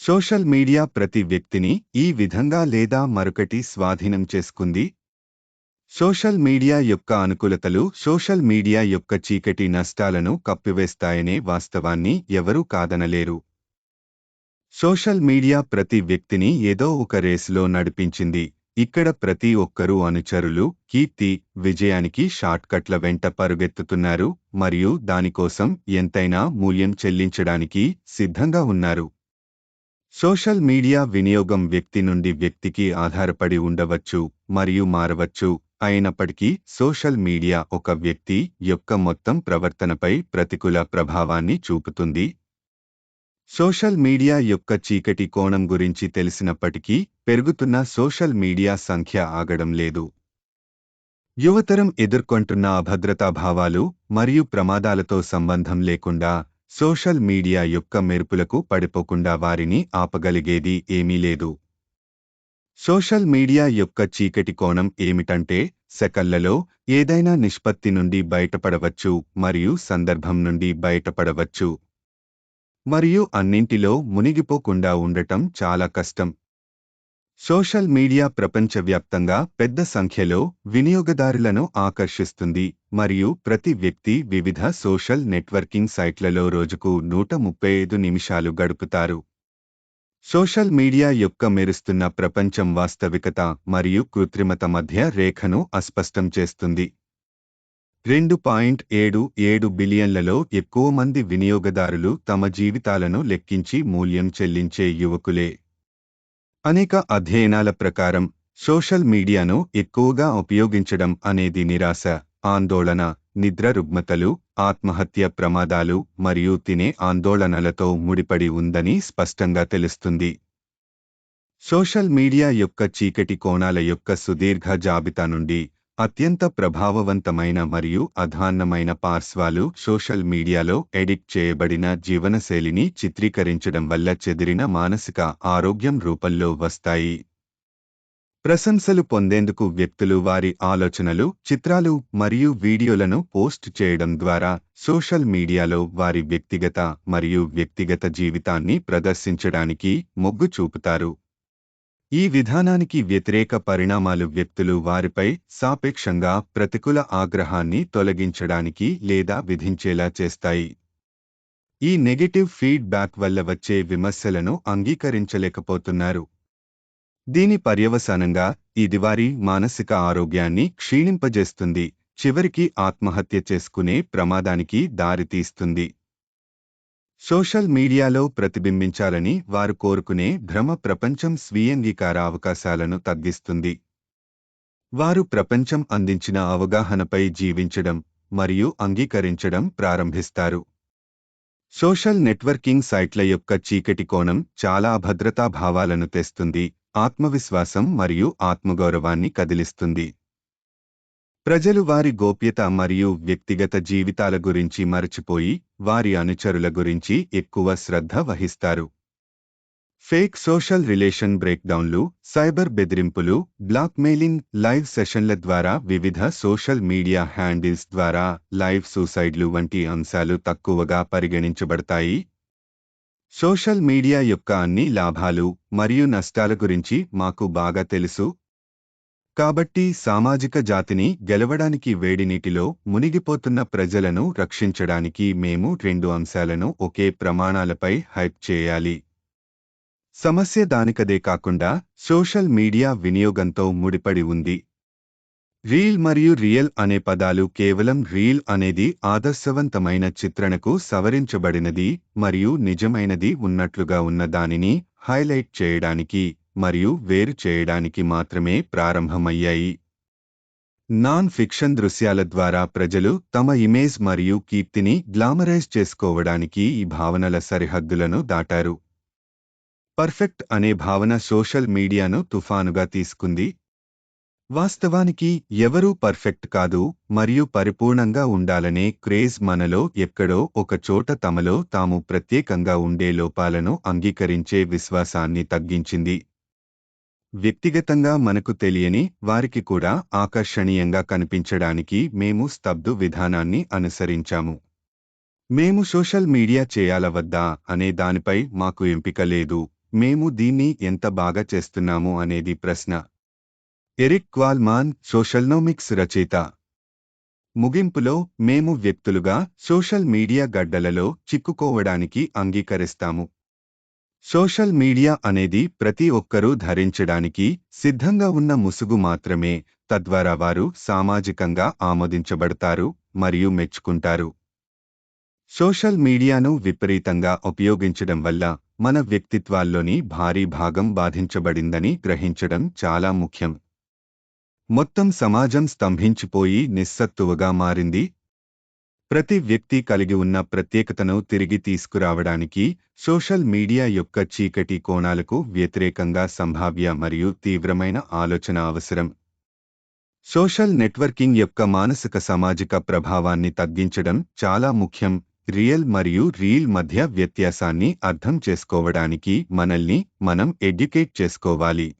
Social media ప్రతి వ్యక్తిని ఈ విధంగా లేదా మరొకటి స్వాధీనం చేసుకుంది. సోషల్ మీడియా యొక్క అనుకూలతలు సోషల్ మీడియా యొక్క చీకటి నష్టాలను కప్పివేస్తాయనే వాస్తవాన్ని ఎవరూ కాదనలేరు. సోషల్ మీడియా ప్రతి వ్యక్తిని ఏదో ఒక రేసులో నడిపించింది. ఇక్కడ ప్రతి ఒక్కరూ అనుచరులు, కీర్తి, విజయానికి షార్ట్కట్ల వెంట పరుగెత్తుతున్నారు మరియు దానికోసం ఎంతైనా మూల్యం చెల్లించడానికి సిద్ధంగా ఉన్నారు. సోషల్ మీడియా వినియోగం వ్యక్తి నుండి వ్యక్తికి ఆధారపడి ఉండవచ్చు మరియు మారవచ్చు. అయినప్పటికీ సోషల్ మీడియా ఒక వ్యక్తి యొక్క మొత్తం ప్రవర్తనపై ప్రతికూల ప్రభావాన్ని చూపుతుంది. సోషల్ మీడియా యొక్క చీకటి కోణం గురించి తెలిసినప్పటికీ పెరుగుతున్న సోషల్ మీడియా సంఖ్య ఆగడం లేదు. యువతరం ఎదుర్కొంటున్న అభద్రతా భావాలు మరియు ప్రమాదాలతో సంబంధం లేకుండా సోషల్ మీడియా యొక్క మెరుపులకు పడిపోకుండా వారిని ఆపగలిగేది ఏమీ లేదు. సోషల్ మీడియా యొక్క చీకటి కోణం ఏమిటంటే సెకన్లలో ఏదైనా నిష్పత్తి నుండి బయటపడవచ్చు మరియు సందర్భం నుండి బయటపడవచ్చు మరియు అన్నింటిలో మునిగిపోకుండా ఉండటం చాలా కష్టం. సోషల్ మీడియా ప్రపంచవ్యాప్తంగా పెద్ద సంఖ్యలో వినియోగదారులను ఆకర్షిస్తుంది మరియు ప్రతి వ్యక్తి వివిధ సోషల్ నెట్వర్కింగ్ సైట్లలో రోజుకు 135 నిమిషాలు గడుపుతారు. సోషల్ మీడియా యొక్క మెరుస్తున్న ప్రపంచం వాస్తవికత మరియు కృత్రిమత మధ్య రేఖను అస్పష్టం చేస్తుంది. 2.77 బిలియన్లలో ఎక్కువ మంది వినియోగదారులు తమ జీవితాలను లెక్కించి మూల్యం చెల్లించే యువకులే. అనేక అధ్యయనాల ప్రకారం సోషల్ మీడియాను ఎక్కువగా ఉపయోగించడం అనేది నిరాశ, ఆందోళన, నిద్ర రుగ్మతలు, ఆత్మహత్య ప్రమాదాలు మరియు తినే ఆందోళనలతో ముడిపడి ఉందని స్పష్టంగా తెలుస్తుంది. సోషల్ మీడియా యొక్క చీకటి కోణాల యొక్క సుదీర్ఘ జాబితా నుండి అత్యంత ప్రభావవంతమైన మరియు అధ్వాన్నమైన పార్శ్వాలు సోషల్ మీడియాలో ఎడిక్ట్ చేయబడిన జీవనశైలిని చిత్రీకరించడం వల్ల చెదిరిన మానసిక ఆరోగ్యం రూపంలో వస్తాయి. ప్రశంసలు పొందేందుకు వ్యక్తులు వారి ఆలోచనలు, చిత్రాలు మరియు వీడియోలను పోస్ట్ చేయడం ద్వారా సోషల్ మీడియాలో వారి వ్యక్తిగత మరియు వ్యక్తిగత జీవితాన్ని ప్రదర్శించడానికి మొగ్గు చూపుతారు. ఈ విధానానికి వ్యతిరేక పరిణామాలు వ్యక్తులు వారిపై సాపేక్షంగా ప్రతికూల ఆగ్రహాన్ని తొలగించడానికి లేదా విధించేలా చేస్తాయి. ఈ నెగటివ్ ఫీడ్బ్యాక్ వల్ల వచ్చే విమర్శలను అంగీకరించలేకపోతున్నారు. దీని పర్యవసానంగా ఇది వారి మానసిక ఆరోగ్యాన్ని క్షీణింపజేస్తుంది, చివరికి ఆత్మహత్య చేసుకునే ప్రమాదానికి దారితీస్తుంది. సోషల్ మీడియాలో ప్రతిబింబించాలని వారు కోరుకునే భ్రమ ప్రపంచం స్వీయంగీకార అవకాశాలను తగ్గిస్తుంది. వారు ప్రపంచం అందించిన అవగాహనపై జీవించడం మరియు అంగీకరించడం ప్రారంభిస్తారు. సోషల్ నెట్వర్కింగ్ సైట్ల యొక్క చీకటి కోణం చాలా అభద్రతా భావాలను తెస్తుంది, ఆత్మవిశ్వాసం మరియు ఆత్మగౌరవాన్ని కదిలిస్తుంది. ప్రజలు వారి గోప్యత మరియు వ్యక్తిగత జీవితాల గురించి మరచిపోయి వారి అనుచరుల గురించి ఎక్కువ శ్రద్ధ వహిస్తారు. ఫేక్ సోషల్ రిలేషన్ బ్రేక్డౌన్లు, సైబర్ బెదిరింపులు, బ్లాక్మెయిలింగ్, లైవ్ సెషన్ల ద్వారా వివిధ సోషల్ మీడియా హ్యాండిల్స్ ద్వారా లైవ్ సూసైడ్లు వంటి అంశాలు తక్కువగా పరిగణించబడతాయి. సోషల్ మీడియా యొక్క అన్ని లాభాలు మరియు నష్టాల గురించి మాకు బాగా తెలుసు. కాబట్టి సామాజిక జాతిని గెలవడానికి వేడినీటిలో మునిగిపోతున్న ప్రజలను రక్షించడానికి మేము 2 అంశాలను ఒకే ప్రమాణాలపై హైప్ చేయాలి. సమస్య దానికదే కాకుండా సోషల్ మీడియా వినియోగంతో ముడిపడి ఉంది. రీల్ మరియు రియల్ అనే పదాలు కేవలం రీల్ అనేది ఆదర్శవంతమైన చిత్రణకు సవరించబడినది మరియు నిజమైనది ఉన్నట్లుగా ఉన్న దానిని హైలైట్ చేయడానికి మరియు వేరు చేయడానికి మాత్రమే ప్రారంభమయ్యాయి. నాన్ ఫిక్షన్ దృశ్యాల ద్వారా ప్రజలు తమ ఇమేజ్ మరియు కీర్తిని గ్లామరైజ్ చేసుకోవడానికి ఈ భావనల సరిహద్దులను దాటారు. పర్ఫెక్ట్ అనే భావన సోషల్ మీడియాను తుఫానుగా తీసుకుంది. వాస్తవానికి ఎవరూ పర్ఫెక్ట్ కాదు మరియు పరిపూర్ణంగా ఉండాలనే క్రేజ్ మనలో ఎక్కడో ఒక చోట తమలో తాము ప్రత్యేకంగా ఉండే లోపాలను అంగీకరించే విశ్వాసాన్ని తగ్గించింది. వ్యక్తిగతంగా మనకు తెలియని వారికి కూడా ఆకర్షణీయంగా కనిపించడానికి మేము స్తబ్దు విధానాన్ని అనుసరించాము. మేము సోషల్ మీడియా చేయాలా వద్దా అనే దానిపై మాకు ఎంపిక లేదు మేము దీన్ని ఎంత బాగా చేస్తున్నాము అనేది ప్రశ్న. ఎరిక్ క్వాల్మాన్, సోషల్నోమిక్స్ రచయిత. ముగింపులో, మేము వ్యక్తులుగా సోషల్ మీడియా గడ్డలలో చిక్కుకోవడానికి అంగీకరిస్తాము. సోషల్ మీడియా అనేది ప్రతి ఒక్కరూ ధరించడానికి సిద్ధంగా ఉన్న ముసుగు మాత్రమే, తద్వారా వారు సామాజికంగా ఆమోదించబడతారు మరియు మెచ్చుకుంటారు. సోషల్ మీడియాను విపరీతంగా ఉపయోగించడం వల్ల మన వ్యక్తిత్వాల్లోని భారీ భాగం బాధించబడిందని గ్రహించడం చాలా ముఖ్యం. మొత్తం సమాజం స్తంభించిపోయి నిస్సత్తువగా మారింది. ప్రతి వ్యక్తి కలిగి ఉన్న ప్రత్యేకతను తిరిగి తీసుకురావడానికి సోషల్ మీడియా యొక్క చీకటి కోణాలకు వ్యతిరేకంగా సంభావ్య మరియు తీవ్రమైన ఆలోచన అవసరం. సోషల్ నెట్వర్కింగ్ యొక్క మానసిక సామాజిక ప్రభావాన్ని తగ్గించడం చాలా ముఖ్యం. రియల్ మరియు రీల్ మధ్య వ్యత్యాసాన్ని అర్థం చేసుకోవడానికి మనల్ని మనం ఎడ్యుకేట్ చేసుకోవాలి.